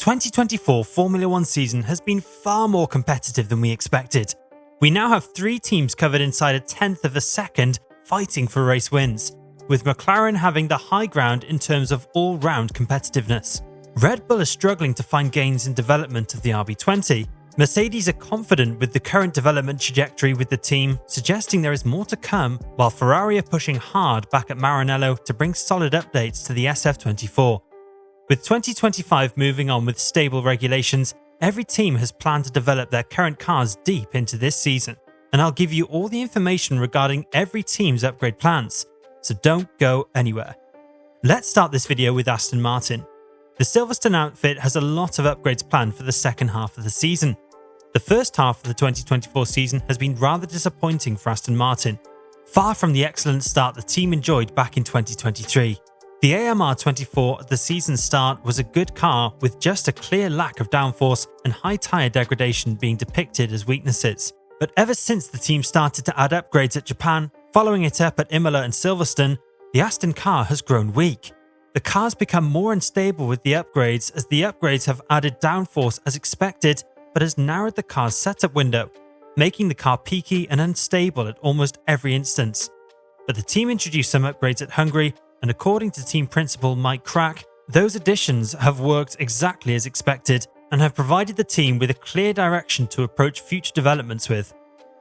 2024 Formula 1 season has been far more competitive than we expected. We now have 3 teams covered inside a tenth of a second fighting for race wins, with McLaren having the high ground in terms of all-round competitiveness. Red Bull is struggling to find gains in development of the RB20. Mercedes are confident with the current development trajectory with the team, suggesting there is more to come, while Ferrari are pushing hard back at Maranello to bring solid updates to the SF24. With 2025 moving on with stable regulations, every team has planned to develop their current cars deep into this season, and I'll give you all the information regarding every team's upgrade plans, so don't go anywhere. Let's start this video with Aston Martin. The Silverstone outfit has a lot of upgrades planned for the second half of the season. The first half of the 2024 season has been rather disappointing for Aston Martin, far from the excellent start the team enjoyed back in 2023. The AMR24 at the season start was a good car with just a clear lack of downforce and high tyre degradation being depicted as weaknesses. But ever since the team started to add upgrades at Japan, following it up at Imola and Silverstone, the Aston car has grown weak. The car's become more unstable with the upgrades, as the upgrades have added downforce as expected, but has narrowed the car's setup window, making the car peaky and unstable at almost every instance. But the team introduced some upgrades at Hungary, and according to team principal Mike Crack, those additions have worked exactly as expected and have provided the team with a clear direction to approach future developments with.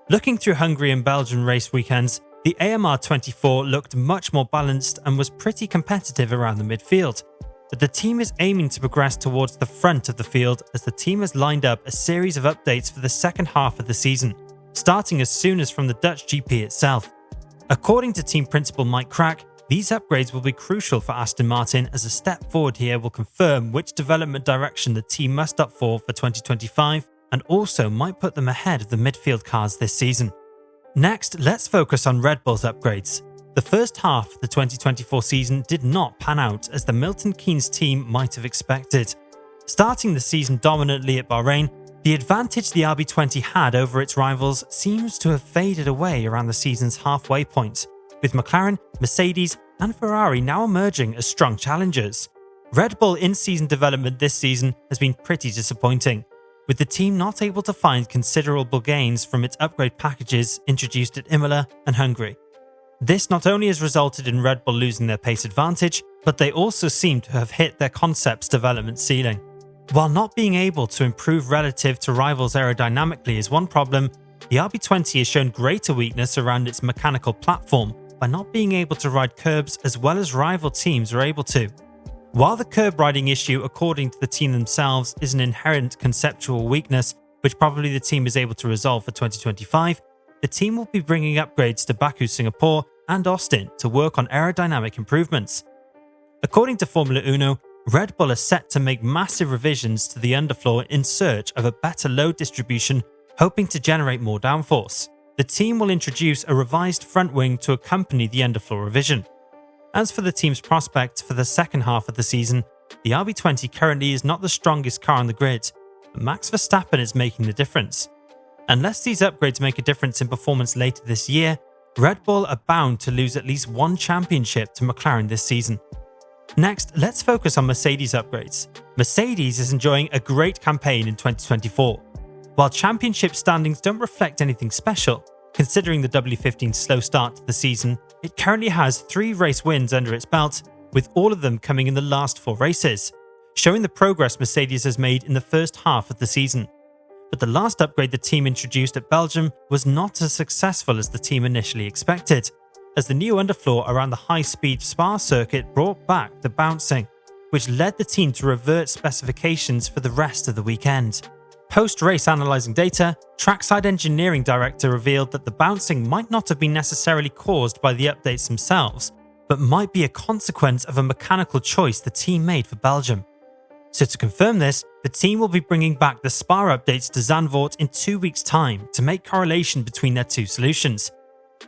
Looking through Hungary and Belgian race weekends, the AMR24 looked much more balanced and was pretty competitive around the midfield. But the team is aiming to progress towards the front of the field, as the team has lined up a series of updates for the second half of the season, starting as soon as from the Dutch GP itself. According to team principal Mike Crack, these upgrades will be crucial for Aston Martin, as a step forward here will confirm which development direction the team must opt for 2025, and also might put them ahead of the midfield cars this season. Next, let's focus on Red Bull's upgrades. The first half of the 2024 season did not pan out as the Milton Keynes team might have expected. Starting the season dominantly at Bahrain, the advantage the RB20 had over its rivals seems to have faded away around the season's halfway point, with McLaren, Mercedes and Ferrari now emerging as strong challengers. Red Bull in-season development this season has been pretty disappointing, with the team not able to find considerable gains from its upgrade packages introduced at Imola and Hungary. This not only has resulted in Red Bull losing their pace advantage, but they also seem to have hit their concept's development ceiling. While not being able to improve relative to rivals aerodynamically is one problem, the RB20 has shown greater weakness around its mechanical platform by not being able to ride curbs as well as rival teams are able to. While the curb riding issue, according to the team themselves, is an inherent conceptual weakness which probably the team is able to resolve for 2025, the team will be bringing upgrades to Baku, Singapore and Austin to work on aerodynamic improvements. According to Formula Uno, Red Bull is set to make massive revisions to the underfloor in search of a better load distribution, hoping to generate more downforce. The team will introduce a revised front wing to accompany the underfloor revision. As for the team's prospects for the second half of the season, the RB20 currently is not the strongest car on the grid, but Max Verstappen is making the difference. Unless these upgrades make a difference in performance later this year, Red Bull are bound to lose at least one championship to McLaren this season. Next, let's focus on Mercedes upgrades. Mercedes is enjoying a great campaign in 2024. While championship standings don't reflect anything special, considering the W15's slow start to the season, it currently has 3 race wins under its belt, with all of them coming in the last 4 races, showing the progress Mercedes has made in the first half of the season. But the last upgrade the team introduced at Belgium was not as successful as the team initially expected, as the new underfloor around the high-speed Spa circuit brought back the bouncing, which led the team to revert specifications for the rest of the weekend. Post-race analysing data, trackside engineering director revealed that the bouncing might not have been necessarily caused by the updates themselves, but might be a consequence of a mechanical choice the team made for Belgium. So to confirm this, the team will be bringing back the Spa updates to Zandvoort in 2 weeks' time to make correlation between their 2 solutions.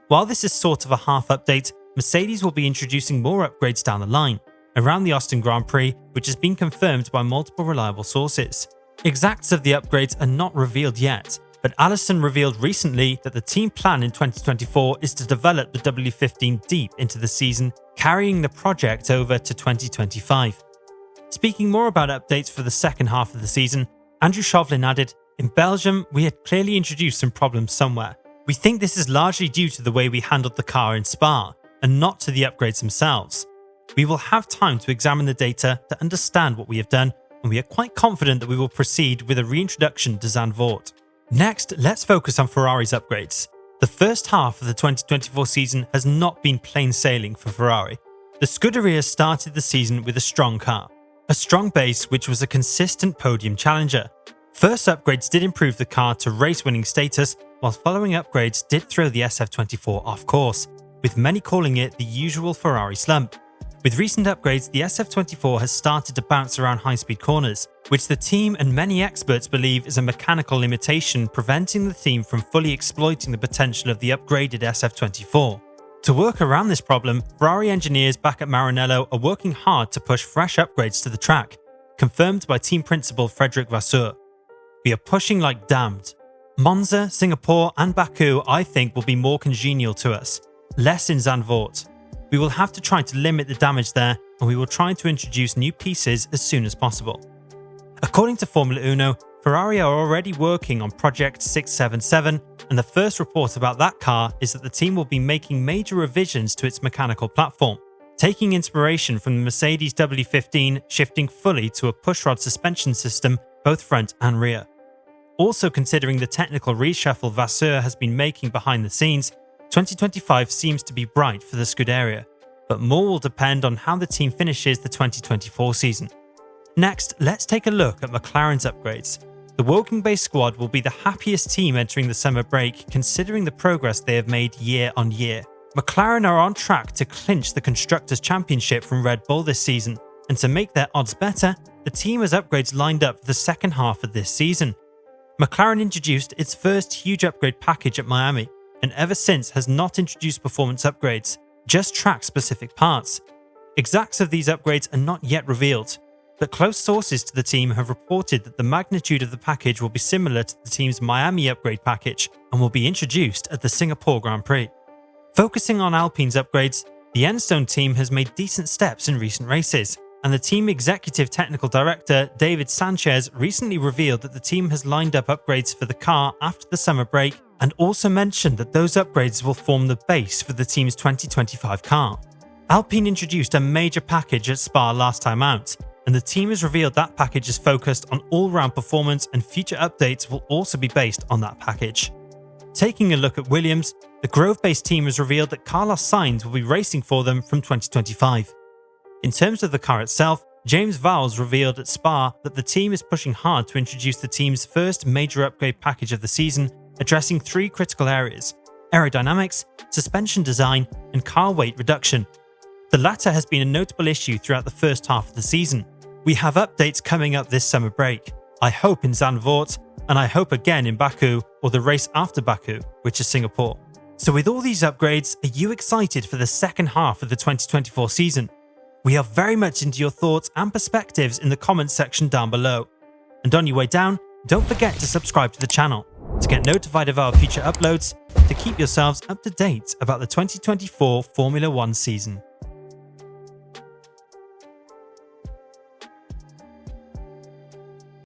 While this is sort of a half update, Mercedes will be introducing more upgrades down the line, around the Austin Grand Prix, which has been confirmed by multiple reliable sources. Exacts of the upgrades are not revealed yet, but Allison revealed recently that the team plan in 2024 is to develop the W15 deep into the season, carrying the project over to 2025. Speaking more about updates for the second half of the season, Andrew Chauvelin added, "In Belgium, we had clearly introduced some problems somewhere. We think this is largely due to the way we handled the car in Spa, and not to the upgrades themselves. We will have time to examine the data to understand what we have done, and we are quite confident that we will proceed with a reintroduction to Zandvoort." Next, let's focus on Ferrari's upgrades. The first half of the 2024 season has not been plain sailing for Ferrari. The Scuderia started the season with a strong car, a strong base which was a consistent podium challenger. First upgrades did improve the car to race-winning status, while following upgrades did throw the SF24 off course, with many calling it the usual Ferrari slump. With recent upgrades, the SF24 has started to bounce around high-speed corners, which the team and many experts believe is a mechanical limitation preventing the team from fully exploiting the potential of the upgraded SF24. To work around this problem, Ferrari engineers back at Maranello are working hard to push fresh upgrades to the track, confirmed by team principal Frédéric Vasseur. "We are pushing like damned. Monza, Singapore and Baku I think will be more congenial to us, less in Zandvoort. We will have to try to limit the damage there, and we will try to introduce new pieces as soon as possible." According to Formula Uno, Ferrari are already working on Project 677, and the first report about that car is that the team will be making major revisions to its mechanical platform, taking inspiration from the Mercedes W15, shifting fully to a pushrod suspension system, both front and rear. Also considering the technical reshuffle Vasseur has been making behind the scenes, 2025 seems to be bright for the Scuderia, but more will depend on how the team finishes the 2024 season. Next, let's take a look at McLaren's upgrades. The Woking-based squad will be the happiest team entering the summer break considering the progress they have made year on year. McLaren are on track to clinch the Constructors' Championship from Red Bull this season, and to make their odds better, the team has upgrades lined up for the second half of this season. McLaren introduced its first huge upgrade package at Miami, and ever since has not introduced performance upgrades, just track-specific parts. Exacts of these upgrades are not yet revealed, but close sources to the team have reported that the magnitude of the package will be similar to the team's Miami upgrade package and will be introduced at the Singapore Grand Prix. Focusing on Alpine's upgrades, the Enstone team has made decent steps in recent races, and the team executive technical director David Sanchez recently revealed that the team has lined up upgrades for the car after the summer break, and also mentioned that those upgrades will form the base for the team's 2025 car. Alpine introduced a major package at Spa last time out, and the team has revealed that package is focused on all-round performance, and future updates will also be based on that package. Taking a look at Williams, the Grove-based team has revealed that Carlos Sainz will be racing for them from 2025. In terms of the car itself, James Vowles revealed at Spa that the team is pushing hard to introduce the team's first major upgrade package of the season, addressing three critical areas: aerodynamics, suspension design, and car weight reduction. The latter has been a notable issue throughout the first half of the season. We have updates coming up this summer break, I hope in Zandvoort, and I hope again in Baku or the race after Baku, which is Singapore. So with all these upgrades, are you excited for the second half of the 2024 season? We are very much into your thoughts and perspectives in the comments section down below. And on your way down, don't forget to subscribe to the channel to get notified of our future uploads, to keep yourselves up to date about the 2024 Formula 1 season.